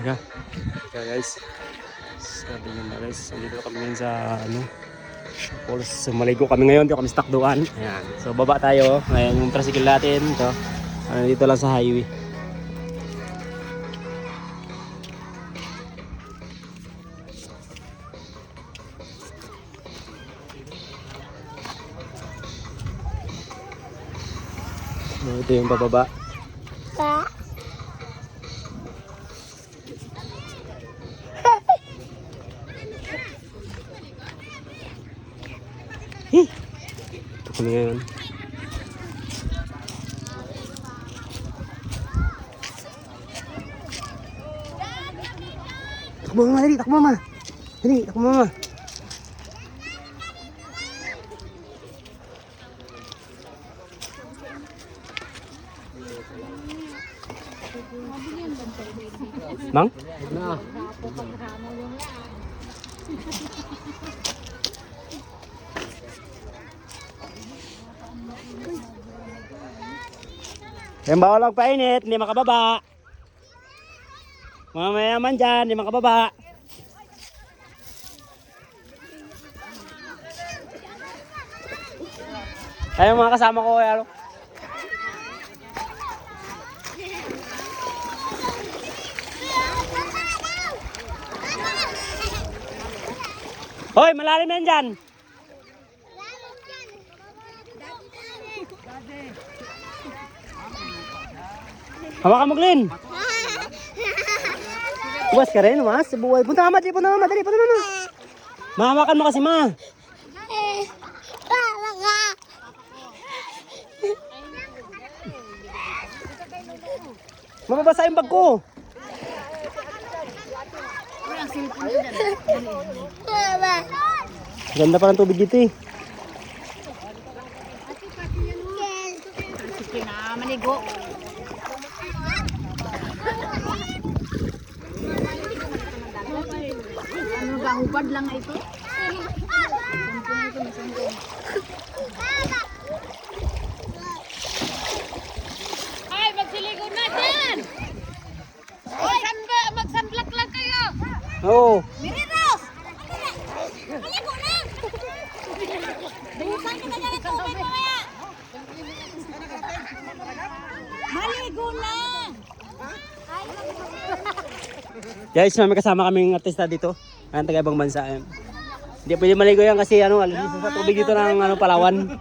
Yeah. Okay guys. Sabi nyo na guys. Dito kami ngayon sa falls. So maligo kami ngayon. Dito kami sa takduan. Ayan. So baba tayo. Ayan yung tricycle natin. Ito. Dito lang sa highway. So, ito yung bababa. Ito kami ngayon. Takbo mama, dali, takbo mama. Dali, takbo mama. Mang? Na. Yung bawal lang painit, hindi makababa. Mamaya man dyan, hindi makababa. Ayun mga kasama ko, ano? Hoy, malalim yan dyan. Hawakan mo, Glenn. Buwas ka rin, mas. Buhay. Punta ka, dali, punta mama, dali, punta mama. Mahawakan mo kasi, ma. Mababasa yung bag ko. Ganda pa ng tubig dito eh. Sige na, maligo. Ano ba, hubad lang ito? Ay, magsiligo na dyan! Ay, mag-sunblock lang kayo! Oo. Miriros! Maligo na! Bukan kita dari tubig mamaya! Maligo na! Guys, may kasama kaming artista dito. Ang taga-ibang bansa. Hindi pwede maligo yan kasi alis sa tubig dito ng Palawan.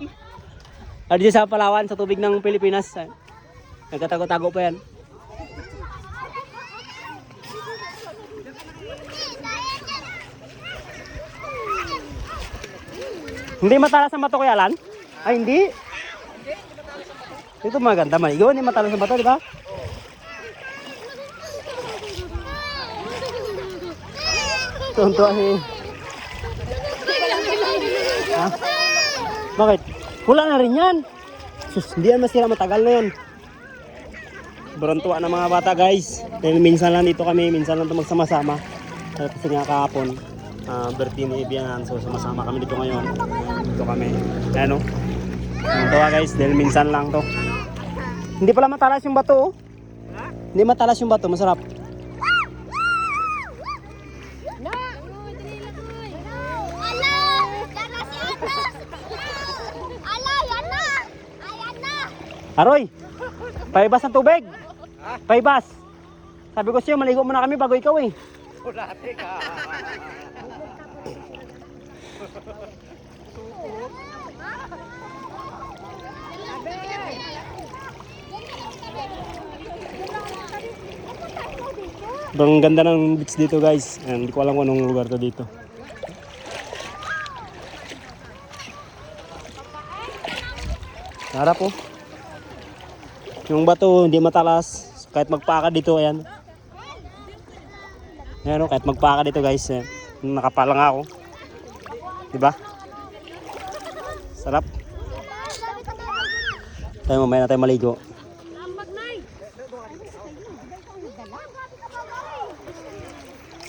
Dito sa Palawan, sa tubig ng Pilipinas. Nagkatago-tago pa yan. Hindi matalas ang bato, Kuya Alan? Ay, hindi. Ito maganda maligo, hindi matalas ang bato, di ba? Tuntua si... Ha? Bakit? Wala na rin yan. Sus, hindi yan masira, matagal na yan. Sobrang tuwa ng mga bata guys. Dahil minsan lang dito kami, minsan lang ito magsama-sama. Kasi nga kahapon, birthday ni Ibianan. So sama-sama kami dito ngayon. Dito kami. Ayan o. Ang tuwa guys, dahil minsan lang to. Hindi pala matalas yung bato oh. Hindi matalas yung bato, masarap. Aroy, paibas ng tubig. Paibas. Sabi ko sa'yo, maligo muna kami bago ikaw eh. Ulate ka. Ang ganda ng beach dito guys. Hindi ko alam kung anong lugar to dito. Harap oh. Yung bato hindi matalas. Kahit magpaka dito, ayan. Ayan oh, kahit magpaka dito guys. Nakapalang ako. Diba? Sarap. Tayo mamaya na tayo maligo.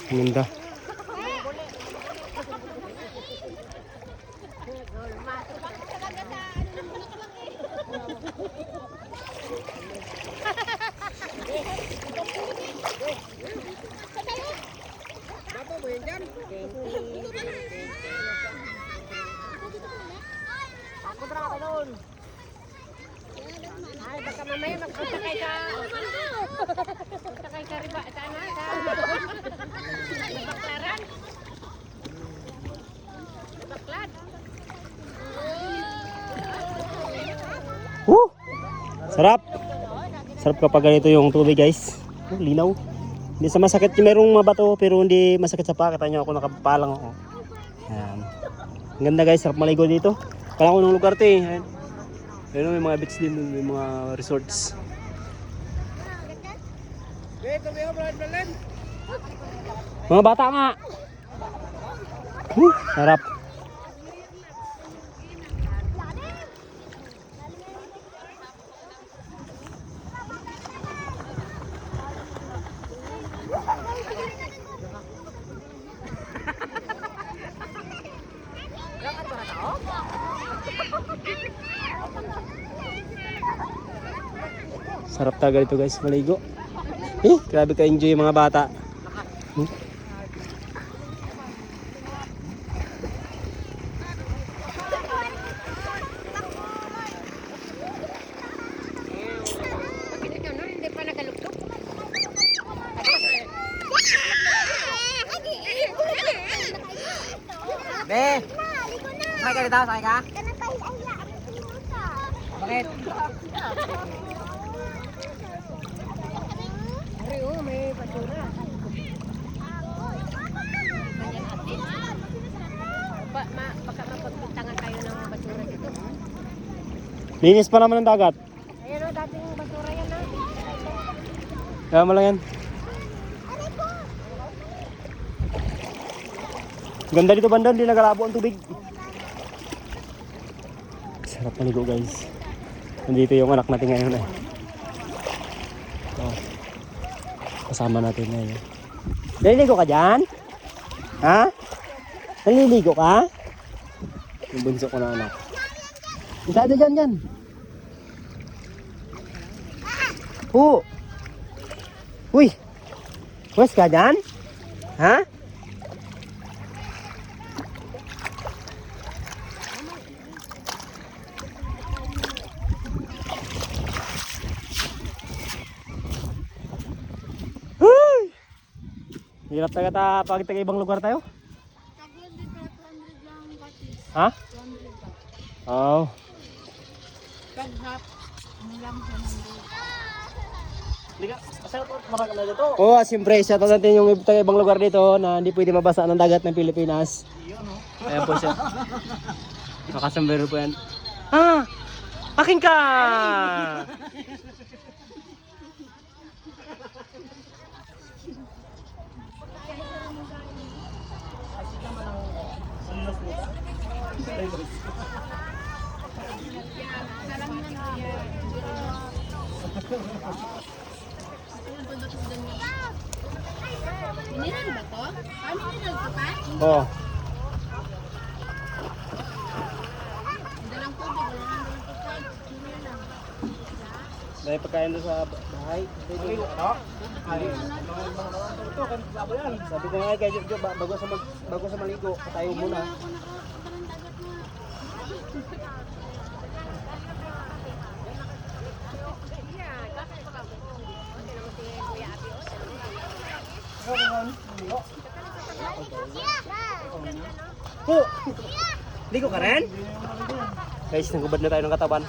Ang ganda. Sarap. Sarap kapag ganito yung tubig guys. Oh, linaw. Hindi sa masakit, mayroong mabato pero hindi masakit sa paa. Kita nyo ako nakapalang ako. Ayan. Ang ganda guys, sarap maligo dito. Kala ko ng lugar to eh. Ayan. Ayan, may mga beach din, may mga resorts. Mga bata nga. Sarap. Sarap talaga dito guys, maligo. Grabe ka-enjoy yung mga bata. Hindi pa nakalugtog. Be! Sakay ka dito, sakay ka? Bakit? May basura. Baka mapagpintangan tayo ng basura dito. Linis pa naman ang dagat. Ayan o, dating basura yan na. Kaya mo lang yan. Ganda dito banda, hindi nagalabo ang tubig. Sarap maligo guys. Nandito yung anak natin ngayon eh. Oh. Kasama natin ngayon. Naliligo ka dyan? Ha? Naliligo ka? Yung bunso ko na anak. Isa dyan dyan. Uy! Wes ka dyan? Ha? Hirap talaga pag taga-ibang lugar tayo. Ha? Oh. Oh, siyempre, shout out natin yung taga-ibang lugar dito na hindi pwede mabasa ng dagat ng Pilipinas. Ayan po siya. Nakasambero po yan. Ah! Akin ka! Mineral ba to? Mineral ka pa? Oh. Dalang tubig, wala nang dalang tubig. Mineral lang. May pagkain doon sa bahay. Sabi ko nga kay Jojo, bago sa maligo, tayo muna. Ligo ka rin? Guys, nagubad na tayo ng katawan.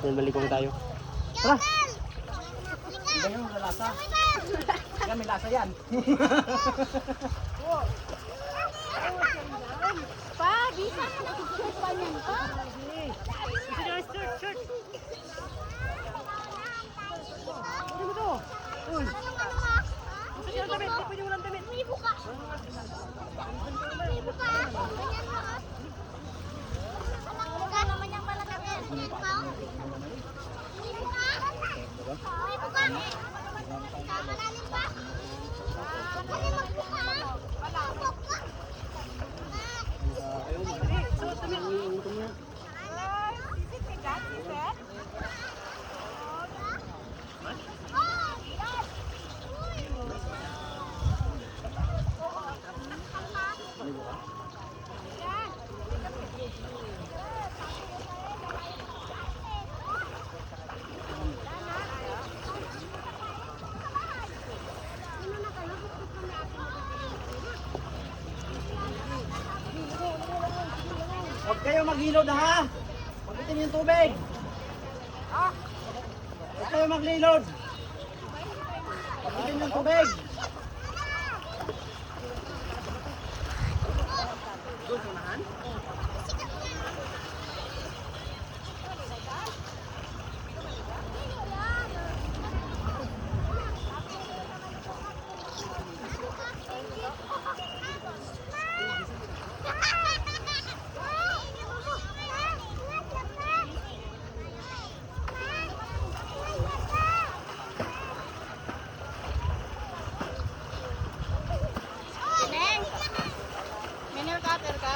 Yan, maligo na tayo. Tara! Iba yung lasa. Yan, may lasa yan. Pa, bisa na mag-shirt pa niyan pa. Shirt. Ano mo to? Uy. Ano damit? Hindi pwede walang damit. May buka. May buka. Ganyan mo. Anong buka naman yung palagay? May buka. May buka. May buka. Malalim pa. Kasi magbuka. Wala. Buka. Huwag kayo maghilod ha. Pagkitin yung tubig. kayo maglilod. Pagkitin yung tubig. Mineral cutter ka?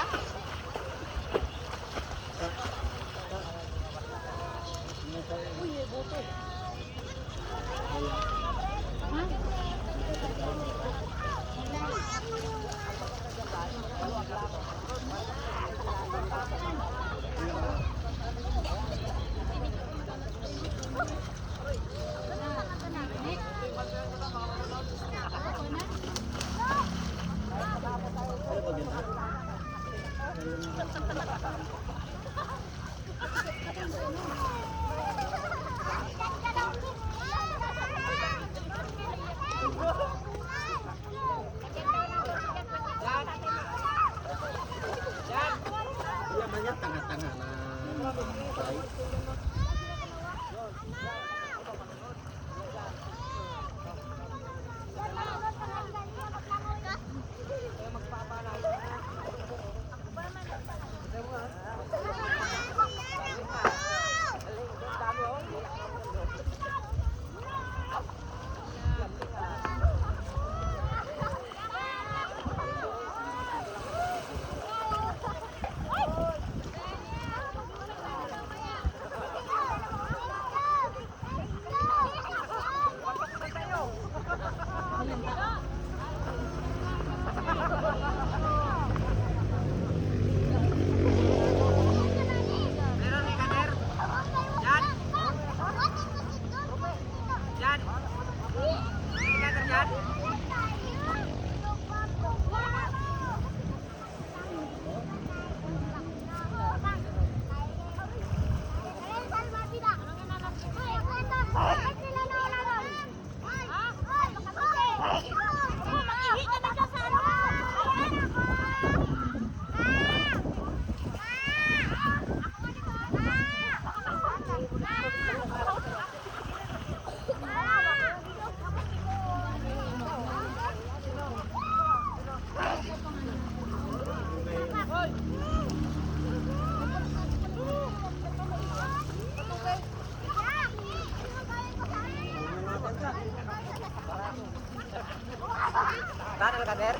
Tanal ka, Ter?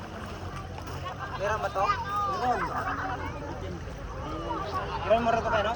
Meron ba to? Meron. Meron mo rin ito kayo, no?